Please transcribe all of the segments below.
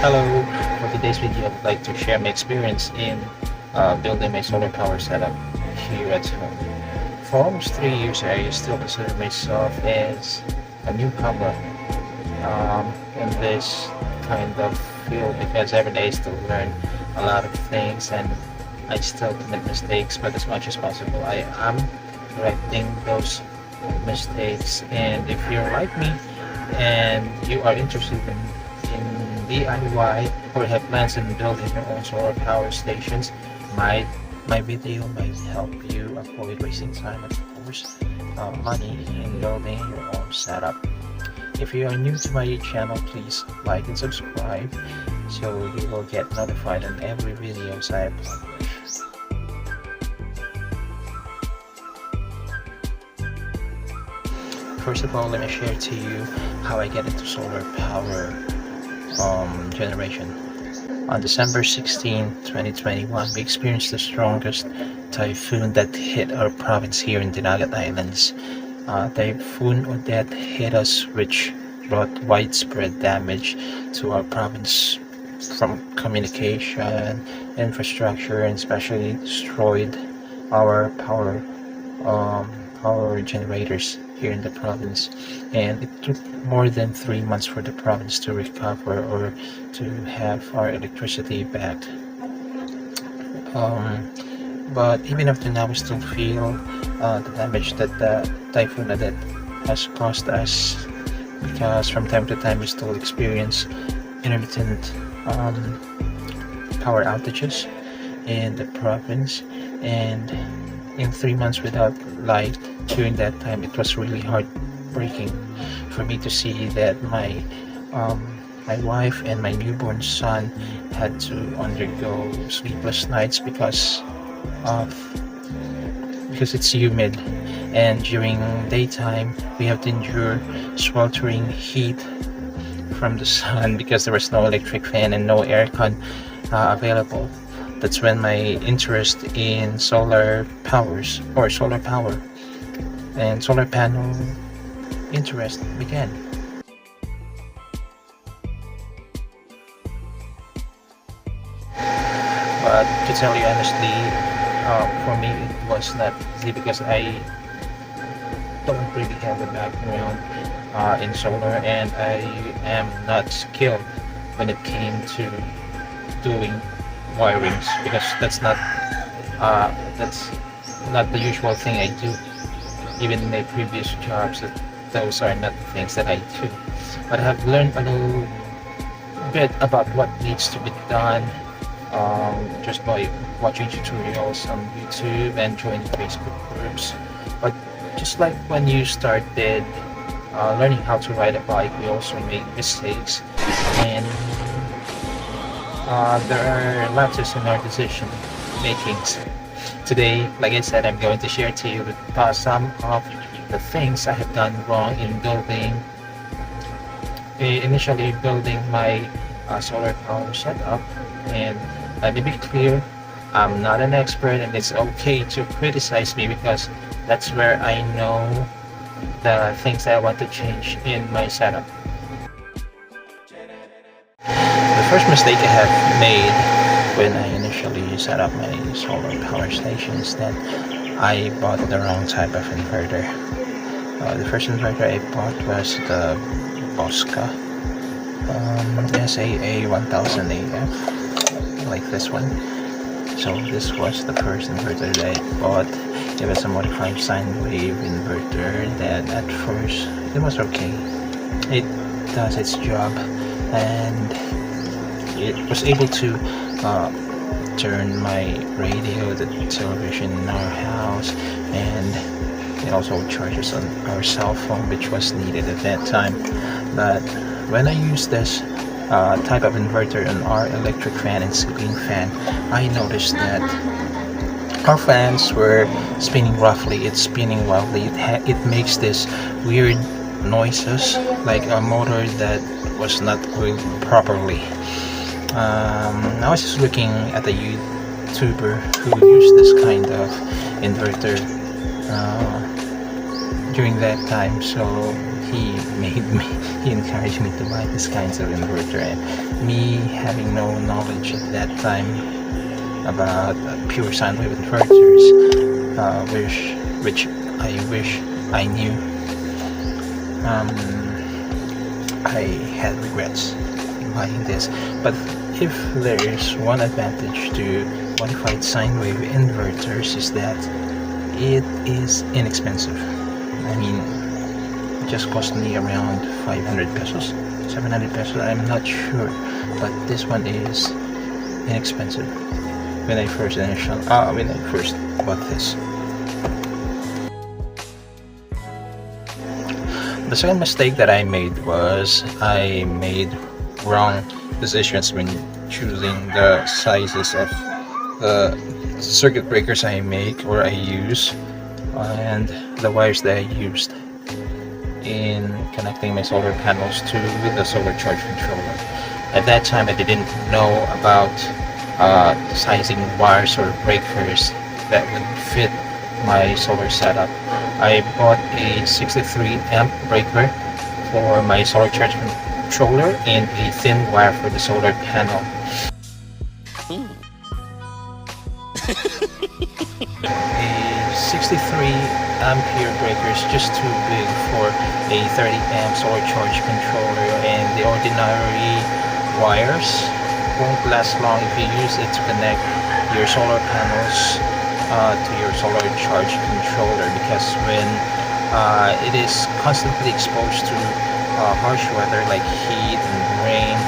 Hello, for today's video I'd like to share my experience in building my solar power setup here at home. For almost 3 years I still consider myself as a newcomer in this kind of field because every day I still learn a lot of things and I still commit mistakes, but as much as possible I am correcting those mistakes. And if you're like me and you are interested in DIY or have plans in building your own solar power stations, my video might help you avoid wasting time and of course money in building your own setup. If you are new to my channel, please like and subscribe so you will get notified on every videos I publish. First of all, let me share to you how I get into solar power generation. On December 16, 2021, we experienced the strongest typhoon that hit our province here in Dinagat Islands. Typhoon Odette hit us, which brought widespread damage to our province from communication, infrastructure, and especially destroyed our power generators here in the province, and it took more than 3 months for the province to recover or to have our electricity back. But even up to now we still feel the damage that the typhoon that has caused us, because from time to time we still experience intermittent power outages in the province, and in 3 months without light during that time, it was really heartbreaking for me to see that my wife and my newborn son had to undergo sleepless nights because it's humid, and during daytime we have to endure sweltering heat from the sun because there was no electric fan and no aircon available. That's when my interest in solar power and solar panel interest began. But to tell you honestly, for me it was not easy because I don't really have a background in solar, and I am not skilled when it came to doing wirings, because that's not the usual thing I do. Even in my previous jobs, those are not the things that I do. But I have learned a little bit about what needs to be done just by watching tutorials on YouTube and joining Facebook groups. But just like when you started learning how to ride a bike, we also make mistakes, and there are lapses in our decision makings. Today, like I said, I'm going to share to you some of the things I have done wrong in initially building my solar power setup. And let me be clear, I'm not an expert, and it's okay to criticize me because that's where I know the things that I want to change in my setup. The first mistake I have made when I initially set up my solar power station is that I bought the wrong type of inverter. The first inverter I bought was the Bosca SAA 1000AF, like this one. So this was the first inverter that I bought. It was a modified sine wave inverter that at first it was okay. It does its job, and it was able to turn my radio, the television in our house, and it also charges on our cell phone, which was needed at that time. But when I used this type of inverter on our electric fan and ceiling fan, I noticed that our fans were spinning roughly. It's spinning wildly. It makes this weird noises like a motor that was not oiled properly. I was just looking at a YouTuber who used this kind of inverter during that time. So he made me, he encouraged me to buy these kinds of inverter, and me having no knowledge at that time about pure sine wave inverters, which I wish I knew. I had regrets in buying this, but if there is one advantage to modified sine wave inverters is that it is inexpensive. I mean, it just cost me around 500 pesos, 700 pesos, I'm not sure, but this one is inexpensive when I first bought this. The second mistake that I made was I made wrong decisions when choosing the sizes of the circuit breakers I make or I use, and the wires that I used in connecting my solar panels to the solar charge controller. At that time, I didn't know about sizing wires or breakers that would fit my solar setup. I bought a 63 amp breaker for my solar charge controller and a thin wire for the solar panel. A 63 ampere breaker is just too big for a 30 amp solar charge controller, and the ordinary wires won't last long if you use it to connect your solar panels to your solar charge controller, because when it is constantly exposed to harsh weather like heat and rain,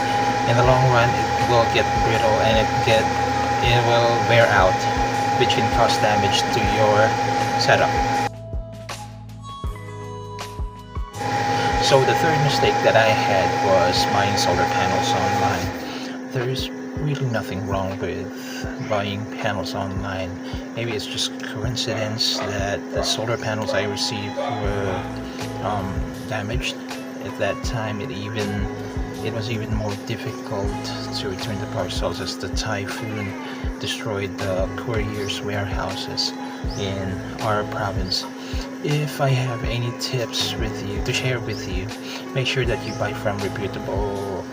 in the long run it will get brittle and it will wear out, which can cause damage to your setup. So the third mistake that I had was buying solar panels online. There is really nothing wrong with buying panels online. Maybe it's just coincidence that the solar panels I received were damaged. At that time, it was even more difficult to return the parcels as the typhoon destroyed the courier's warehouses in our province. If I have any tips to share with you, make sure that you buy from reputable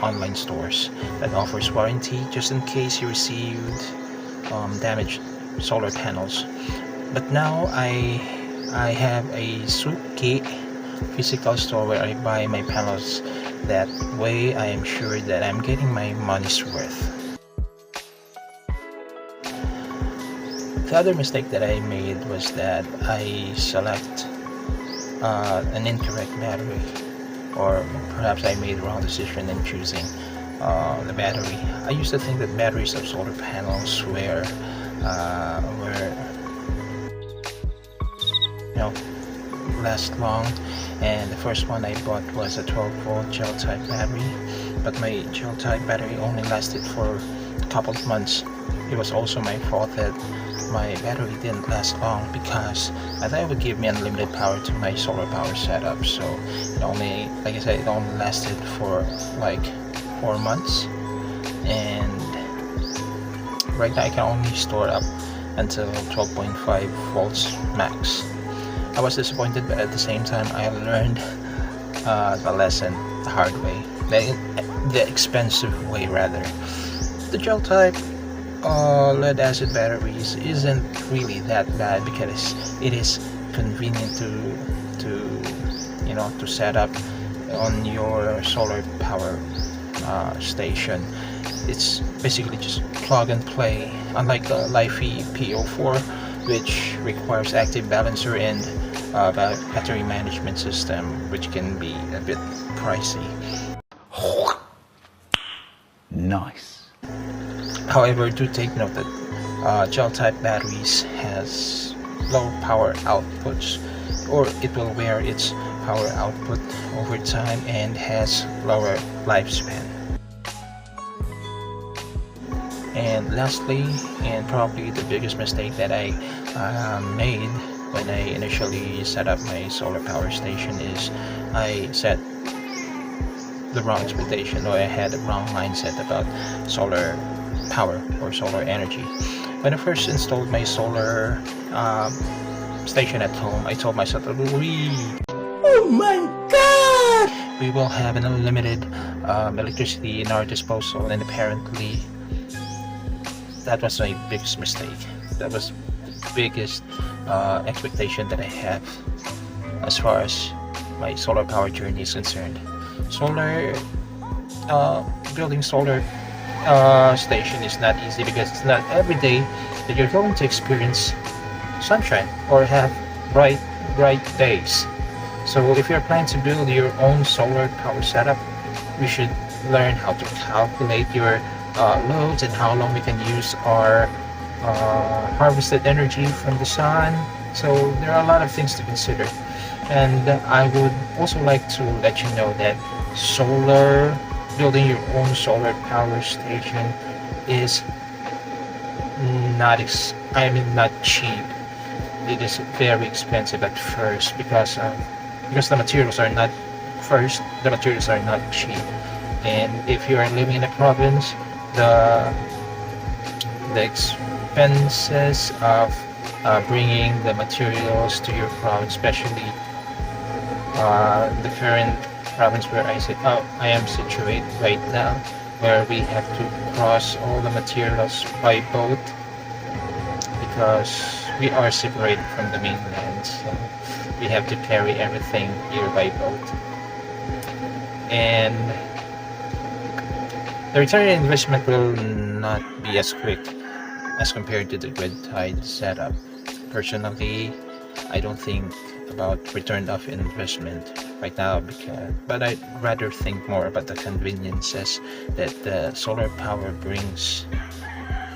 online stores that offers warranty, just in case you received damaged solar panels. But now I have a Suki physical store where I buy my panels. That way I am sure that I'm getting my money's worth. The other mistake that I made was that I select an incorrect battery, or perhaps I made wrong decision in choosing the battery. I used to think that batteries of solar panels were last long, and the first one I bought was a 12-volt gel type battery, but my gel type battery only lasted for a couple of months. It was also my fault that my battery didn't last long, because I thought it would give me unlimited power to my solar power setup. So it only, like I said, it only lasted for like 4 months, and right now I can only store up until 12.5 volts max. I was disappointed, but at the same time I learned the lesson the hard way, the expensive way rather. The gel type lead acid batteries isn't really that bad, because it is convenient to set up on your solar power station. It's basically just plug and play, unlike the Lifey P04, which requires active balancer and battery management system, which can be a bit pricey. Nice. However, do take note that gel type batteries has low power outputs, or it will wear its power output over time and has lower lifespan. And lastly, and probably the biggest mistake that I made when I initially set up my solar power station is I set the wrong expectation, or I had the wrong mindset about solar power or solar energy. When I first installed my solar station at home, I told myself that Oh my god! we will have an unlimited electricity in our disposal, and apparently that was my biggest mistake. That was the biggest expectation that I have as far as my solar power journey is concerned. Building solar station is not easy because it's not every day that you're going to experience sunshine or have bright days. So if you're planning to build your own solar power setup, we should learn how to calculate your loads and how long we can use our harvested energy from the sun. So there are a lot of things to consider, and I would also like to let you know that building your own solar power station is not cheap. It is very expensive at first because the materials are not cheap, and if you are living in a province, the expenses of bringing the materials to your province, especially the current province where I am situated right now, where we have to cross all the materials by boat because we are separated from the mainland, so we have to carry everything here by boat. And the return on investment will not be as quick as compared to the grid tied setup. Personally, I don't think about return of investment right now, but I'd rather think more about the conveniences that the solar power brings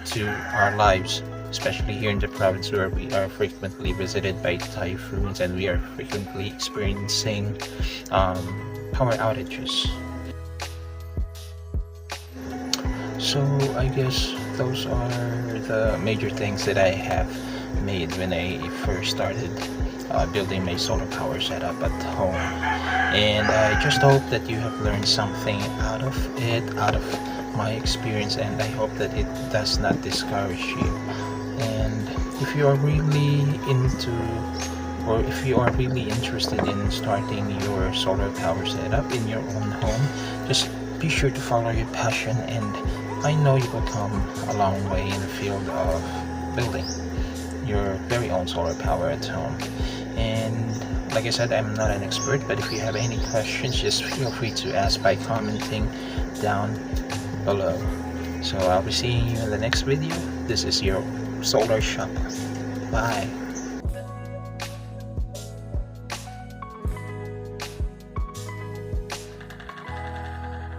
to our lives, especially here in the province where we are frequently visited by typhoons and we are frequently experiencing power outages. So I guess those are the major things that I have made when I first started building my solar power setup at home, and I just hope that you have learned something out of my experience, and I hope that it does not discourage you. And if you are really interested in starting your solar power setup in your own home, just be sure to follow your passion, and I know you will come a long way in the field of building your very own solar power at home. And like I said, I'm not an expert, but if you have any questions, just feel free to ask by commenting down below. So I'll be seeing you in the next video. This is your Solar Shop. Bye.